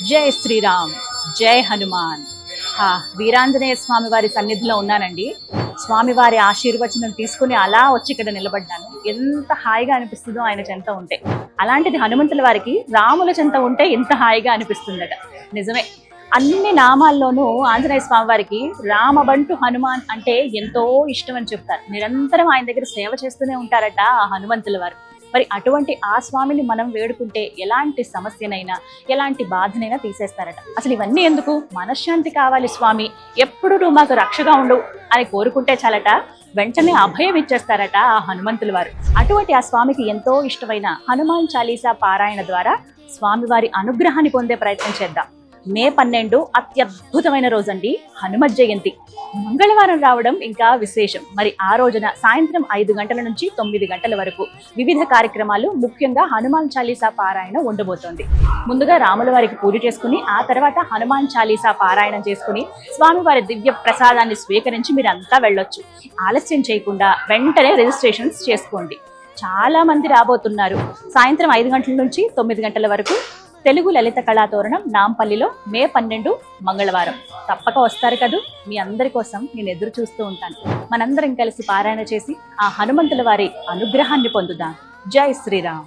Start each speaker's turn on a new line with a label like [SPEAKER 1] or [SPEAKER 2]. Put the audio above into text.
[SPEAKER 1] జై శ్రీరామ్, జై హనుమాన్. వీరాంజనేయ స్వామి వారి సన్నిధిలో ఉన్నానండి. స్వామివారి ఆశీర్వచనం తీసుకుని అలా వచ్చి ఇక్కడ నిలబడ్డాను. ఎంత హాయిగా అనిపిస్తుందో ఆయన చెంత ఉంటే. అలాంటిది హనుమంతుల వారికి రాముల చెంత ఉంటే ఎంత హాయిగా అనిపిస్తుందట. నిజమే, అన్ని నామాల్లోనూ ఆంజనేయ స్వామి వారికి రామబంటు హనుమాన్ అంటే ఎంతో ఇష్టం అని చెప్తారు. నిరంతరం ఆయన దగ్గర సేవ చేస్తూనే ఉంటారట ఆ హనుమంతుల వారు. మరి అటువంటి ఆ స్వామిని మనం వేడుకుంటే ఎలాంటి సమస్యనైనా ఎలాంటి బాధనైనా తీసేస్తారట. అసలు ఇవన్నీ ఎందుకు? మనశ్శాంతి కావాలి స్వామి, ఎప్పుడు నువ్వు మాకు రక్షగా ఉండు అని కోరుకుంటే చాలట, వెంటనే అభయం ఇచ్చేస్తారట ఆ హనుమంతుల వారు. అటువంటి ఆ స్వామికి ఎంతో ఇష్టమైన హనుమాన్ చాలీసా పారాయణ ద్వారా స్వామివారి అనుగ్రహాన్ని పొందే ప్రయత్నం చేద్దాం. మే 12 అత్యద్భుతమైన రోజండి, హనుమత్ జయంతి. మంగళవారం రావడం ఇంకా విశేషం. మరి ఆ రోజున సాయంత్రం 5 గంటల నుంచి 9 గంటల వరకు వివిధ కార్యక్రమాలు, ముఖ్యంగా హనుమాన్ చాలీసా పారాయణ ఉండబోతోంది. ముందుగా రాముల వారికి పూజ చేసుకుని ఆ తర్వాత హనుమాన్ చాలీసా పారాయణం చేసుకుని స్వామివారి దివ్య ప్రసాదాన్ని స్వీకరించి మీరంతా వెళ్ళొచ్చు. ఆలస్యం చేయకుండా వెంటనే రిజిస్ట్రేషన్స్ చేసుకోండి. చాలా మంది రాబోతున్నారు. సాయంత్రం 5 గంటల నుంచి 9 గంటల వరకు తెలుగు లలిత కళాతోరణం నాంపల్లిలో మే 12 మంగళవారం. తప్పక వస్తారు కదూ. మీ అందరి కోసం నేను ఎదురు చూస్తూ ఉంటాను. మనందరం కలిసి పారాయణ చేసి ఆ హనుమంతుల వారి అనుగ్రహాన్ని పొందుదాం. జై శ్రీరామ్.